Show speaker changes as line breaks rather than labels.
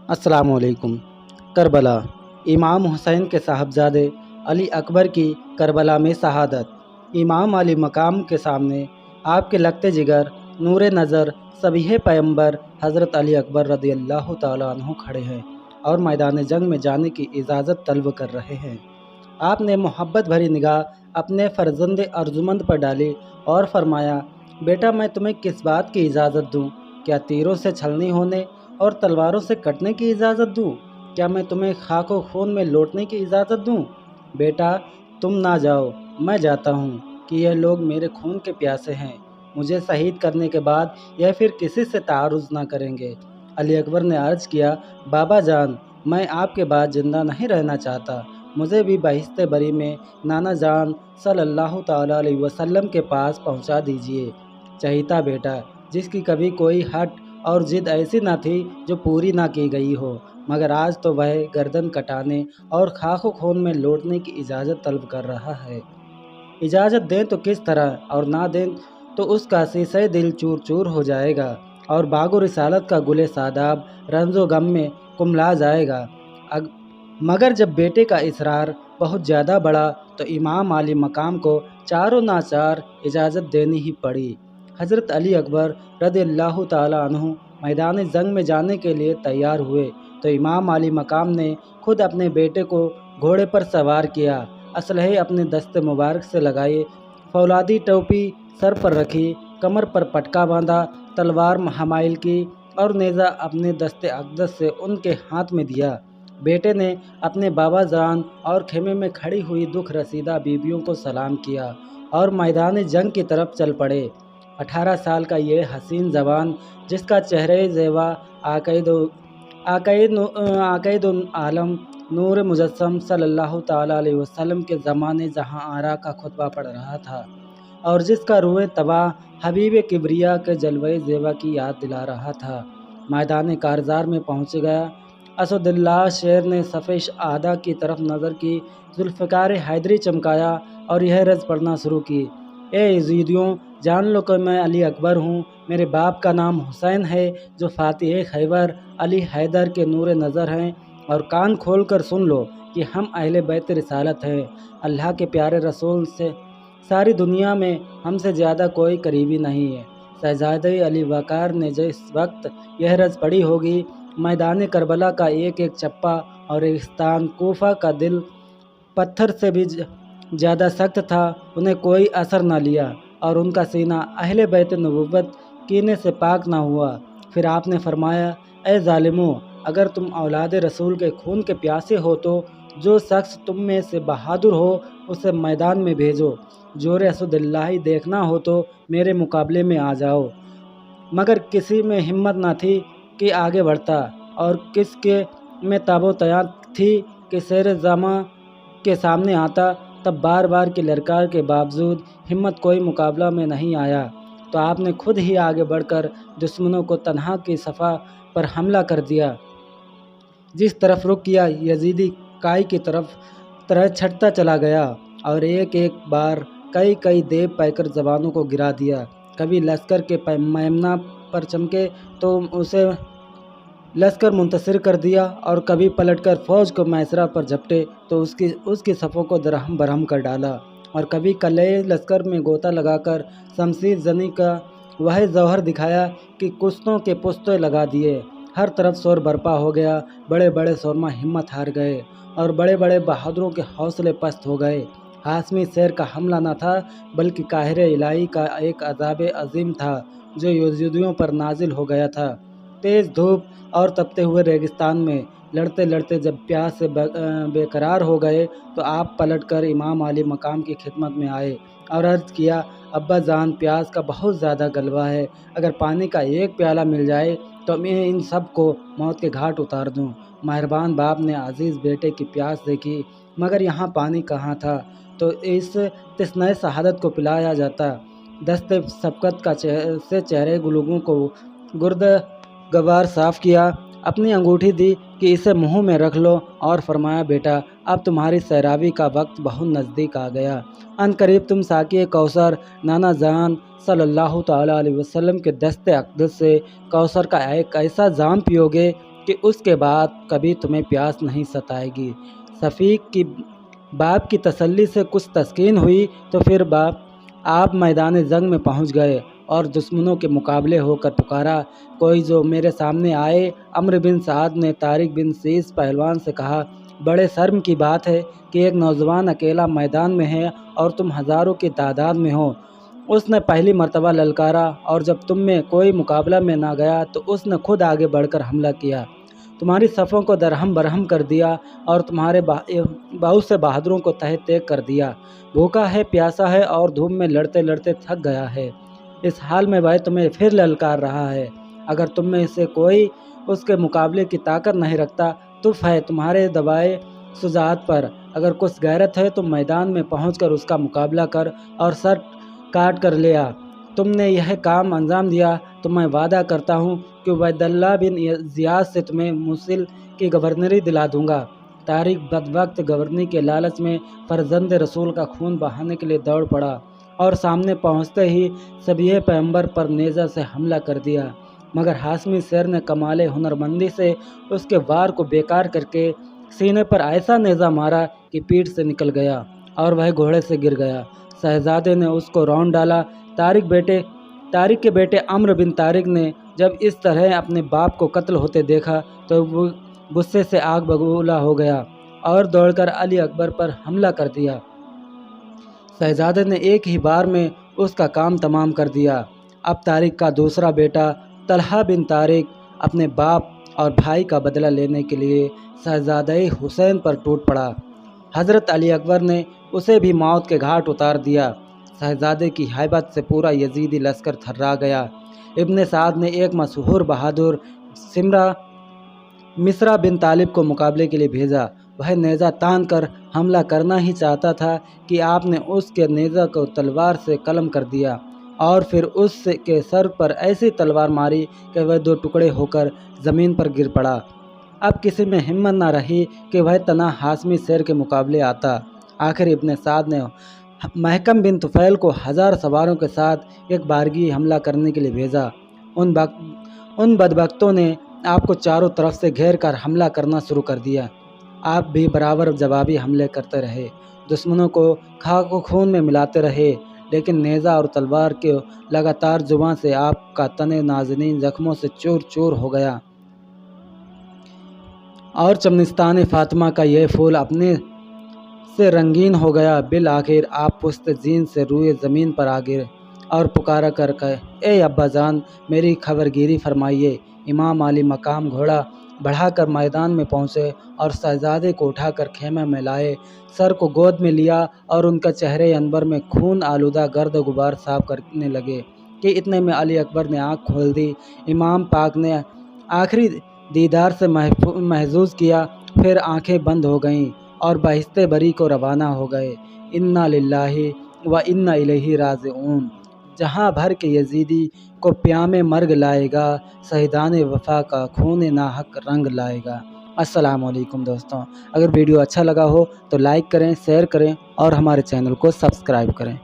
السلام علیکم۔ کربلا، امام حسین کے صاحبزادے علی اکبر کی کربلا میں شہادت۔ امام علی مقام کے سامنے آپ کے لگتے جگر نور نظر صبیح پیمبر حضرت علی اکبر رضی اللہ تعالیٰ عنہ کھڑے ہیں اور میدان جنگ میں جانے کی اجازت طلب کر رہے ہیں۔ آپ نے محبت بھری نگاہ اپنے فرزند ارجمند پر ڈالی اور فرمایا، بیٹا میں تمہیں کس بات کی اجازت دوں؟ کیا تیروں سے چھلنی ہونے اور تلواروں سے کٹنے کی اجازت دوں؟ کیا میں تمہیں خاک و خون میں لوٹنے کی اجازت دوں؟ بیٹا تم نہ جاؤ، میں جاتا ہوں کہ یہ لوگ میرے خون کے پیاسے ہیں، مجھے شہید کرنے کے بعد یہ پھر کسی سے تعارض نہ کریں گے۔ علی اکبر نے عرض کیا، بابا جان میں آپ کے بعد زندہ نہیں رہنا چاہتا، مجھے بھی بہشت بری میں نانا جان صلی اللہ تعالیٰ علیہ وسلم کے پاس پہنچا دیجیے۔ چہیتا بیٹا جس کی کبھی کوئی ہٹ اور ضد ایسی نہ تھی جو پوری نہ کی گئی ہو، مگر آج تو وہ گردن کٹانے اور خاک و خون میں لوٹنے کی اجازت طلب کر رہا ہے۔ اجازت دیں تو کس طرح، اور نہ دیں تو اس کا شیشہ دل چور چور ہو جائے گا اور باغ و رسالت کا گل ساداب رنج و غم میں کملا جائے گا۔ مگر جب بیٹے کا اصرار بہت زیادہ بڑھا تو امام علی مقام کو چاروں ناچار اجازت دینی ہی پڑی۔ حضرت علی اکبر رضی اللہ تعالیٰ عنہ میدان جنگ میں جانے کے لیے تیار ہوئے تو امام علی مقام نے خود اپنے بیٹے کو گھوڑے پر سوار کیا، اسلحے اپنے دست مبارک سے لگائے، فولادی ٹوپی سر پر رکھی، کمر پر پٹکا باندھا، تلوار حمائل کی اور نیزہ اپنے دست اقدس سے ان کے ہاتھ میں دیا۔ بیٹے نے اپنے بابا جان اور خیمے میں کھڑی ہوئی دکھ رسیدہ بیویوں کو سلام کیا اور میدان جنگ کی طرف چل پڑے۔ 18 سال کا یہ حسین جوان جس کا چہرہ زیبا عقائد عالم نور مجسم صلی اللہ تعالیٰ علیہ وسلم کے زمانے جہاں آرا کا خطبہ پڑھ رہا تھا اور جس کا روح طبع حبیب کبریا کے جلوہ زیبا کی یاد دلا رہا تھا، میدان کارزار میں پہنچ گیا۔ اسد اللہ شیر نے صفِ اعداء کی طرف نظر کی، ذوالفقار حیدری چمکایا اور یہ رز پڑھنا شروع کی، اے یزیدیوں جان لو کہ میں علی اکبر ہوں، میرے باپ کا نام حسین ہے جو فاتح خیبر علی حیدر کے نور نظر ہیں، اور کان کھول کر سن لو کہ ہم اہل بیت رسالت ہیں، اللہ کے پیارے رسول سے ساری دنیا میں ہم سے زیادہ کوئی قریبی نہیں ہے۔ شہزادہ علی وقار نے جس وقت یہ رز پڑھی ہوگی، میدان کربلا کا ایک ایک چپا اور ریگستان کوفہ کا دل پتھر سے بھی زیادہ سخت تھا، انہیں کوئی اثر نہ لیا اور ان کا سینہ اہل بیت نبوت کینے سے پاک نہ ہوا۔ پھر آپ نے فرمایا، اے ظالموں، اگر تم اولاد رسول کے خون کے پیاسے ہو تو جو شخص تم میں سے بہادر ہو اسے میدان میں بھیجو، جور اسد اللہ دیکھنا ہو تو میرے مقابلے میں آ جاؤ۔ مگر کسی میں ہمت نہ تھی کہ آگے بڑھتا اور کس کے میں تاب و تیاں تھی کہ شیر زماں کے سامنے آتا۔ تب بار بار کی للکار کے باوجود ہمت کوئی مقابلہ میں نہیں آیا تو آپ نے خود ہی آگے بڑھ کر دشمنوں کو تنہا کی صفحہ پر حملہ کر دیا۔ جس طرف رخ کیا یزیدی کائی کی طرح چھٹتا چلا گیا اور ایک ایک بار کئی دیب پیکر زبانوں کو گرا دیا۔ کبھی لشکر کے میمنہ پر چمکے تو اسے لشکر منتصر کر دیا، اور کبھی پلٹ کر فوج کو میسرہ پر جھپٹے تو اس کی صفوں کو درہم برہم کر ڈالا، اور کبھی کلیہ لشکر میں غوطہ لگا کر شمشیر زنی کا وہ جوہر دکھایا کہ کشتوں کے پشتے لگا دیے۔ ہر طرف شور برپا ہو گیا، بڑے بڑے سورما ہمت ہار گئے اور بڑے بڑے بہادروں کے حوصلے پست ہو گئے۔ ہاشمی شیر کا حملہ نہ تھا بلکہ قاہر الہی کا ایک عذاب عظیم تھا جو یزیدیوں پر نازل ہو گیا تھا۔ تیز دھوپ اور تپتے ہوئے ریگستان میں لڑتے لڑتے جب پیاس سے بے قرار ہو گئے تو آپ پلٹ کر امام علی مقام کی خدمت میں آئے اور عرض کیا، ابا جان پیاس کا بہت زیادہ غلبہ ہے، اگر پانی کا ایک پیالہ مل جائے تو میں ان سب کو موت کے گھاٹ اتار دوں۔ مہربان باپ نے عزیز بیٹے کی پیاس دیکھی مگر یہاں پانی کہاں تھا تو اس تشنہ شہادت کو پلایا جاتا۔ دست شفقت سے چہرے گلوگوں کو گرد غبار صاف کیا، اپنی انگوٹھی دی کہ اسے منہ میں رکھ لو اور فرمایا، بیٹا اب تمہاری سیرابی کا وقت بہت نزدیک آ گیا، ان قریب تم ساقی کوثر نانا جان صلی اللہ تعالیٰ علیہ وسلم کے دست اقدس سے کوثر کا ایک ایسا جام پیو گے کہ اس کے بعد کبھی تمہیں پیاس نہیں ستائے گی۔ شفیق کی باپ کی تسلی سے کچھ تسکین ہوئی تو پھر آپ میدان جنگ میں پہنچ گئے اور دشمنوں کے مقابلے ہو کر پکارا، کوئی جو میرے سامنے آئے۔ عمرو بن سعد نے طارق بن شیش پہلوان سے کہا، بڑے شرم کی بات ہے کہ ایک نوجوان اکیلا میدان میں ہے اور تم ہزاروں کی تعداد میں ہو۔ اس نے پہلی مرتبہ للکارا اور جب تم میں کوئی مقابلہ میں نہ گیا تو اس نے خود آگے بڑھ کر حملہ کیا، تمہاری صفوں کو درہم برہم کر دیا اور تمہارے بہت سے بہادروں کو تہہ تیگ کر دیا۔ بھوکا ہے، پیاسا ہے اور دھوپ میں لڑتے لڑتے تھک گیا ہے۔ اس حال میں وہ تمہیں پھر للکار رہا ہے۔ اگر تم میں سے کوئی اس کے مقابلے کی طاقت نہیں رکھتا تو ہے تمہارے دبائے شجاعت پر، اگر کچھ غیرت ہے تو میدان میں پہنچ کر اس کا مقابلہ کر اور سر کاٹ کر لے آ۔ تم نے یہ کام انجام دیا تو میں وعدہ کرتا ہوں کہ عبید اللہ بن زیاد سے تمہیں موصل کی گورنری دلا دوں گا۔ طارق بدبخت گورنری کے لالچ میں فرزند رسول کا خون بہانے کے لیے دوڑ پڑا اور سامنے پہنچتے ہی صبیح پیغمبر پر نیزہ سے حملہ کر دیا، مگر ہاشمی شیر نے کمال ہنرمندی سے اس کے وار کو بیکار کر کے سینے پر ایسا نیزہ مارا کہ پیٹھ سے نکل گیا اور وہ گھوڑے سے گر گیا۔ شہزادے نے اس کو رون ڈالا۔ طارق کے بیٹے عمرو بن طارق نے جب اس طرح اپنے باپ کو قتل ہوتے دیکھا تو وہ غصے سے آگ بگولا ہو گیا اور دوڑ کر علی اکبر پر حملہ کر دیا۔ شہزادے نے ایک ہی بار میں اس کا کام تمام کر دیا۔ اب طارق کا دوسرا بیٹا طلحہ بن طارق اپنے باپ اور بھائی کا بدلہ لینے کے لیے شہزادہ حسین پر ٹوٹ پڑا۔ حضرت علی اکبر نے اسے بھی موت کے گھاٹ اتار دیا۔ شہزادے کی ہیبت سے پورا یزیدی لشکر تھرا گیا۔ ابن سعد نے ایک مشہور بہادر مصرع بن طالب کو مقابلے کے لیے بھیجا۔ وہ نیزہ تان کر حملہ کرنا ہی چاہتا تھا کہ آپ نے اس کے نیزہ کو تلوار سے قلم کر دیا اور پھر اس کے سر پر ایسی تلوار ماری کہ وہ دو ٹکڑے ہو کر زمین پر گر پڑا۔ اب کسی میں ہمت نہ رہی کہ وہ تنہا ہاشمی شیر کے مقابلے آتا۔ آخر ابن سعد نے محکم بن طفیل کو 1000 سواروں کے ساتھ ایک بارگی حملہ کرنے کے لیے بھیجا۔ ان بدبختوں نے آپ کو چاروں طرف سے گھیر کر حملہ کرنا شروع کر دیا۔ آپ بھی برابر جوابی حملے کرتے رہے، دشمنوں کو خاک و خون میں ملاتے رہے، لیکن نیزہ اور تلوار کے لگاتار جواں سے آپ کا تن نازنین زخموں سے چور چور ہو گیا اور چمنستان فاطمہ کا یہ پھول اپنے سے رنگین ہو گیا۔ بالآخر آپ پشت زین سے روئے زمین پر آ گرے اور پکارا کر کہے، اے ابا جان، میری خبرگیری فرمائیے۔ امام علی مقام گھوڑا بڑھا کر میدان میں پہنچے اور شہزادے کو اٹھا کر خیمے میں لائے، سر کو گود میں لیا اور ان کا چہرے انور میں خون آلودہ گرد و غبار صاف کرنے لگے کہ اتنے میں علی اکبر نے آنکھ کھول دی۔ امام پاک نے آخری دیدار سے محظوظ کیا، پھر آنکھیں بند ہو گئیں اور بہشت بری کو روانہ ہو گئے۔ انا للہ و انا الیہ راجعون۔ جہاں بھر کے یزیدی کو پیام مرگ لائے گا، شہیدان وفا کا خون ناحق رنگ لائے گا۔ السلام علیکم دوستوں، اگر ویڈیو اچھا لگا ہو تو لائک کریں، شیئر کریں اور ہمارے چینل کو سبسکرائب کریں۔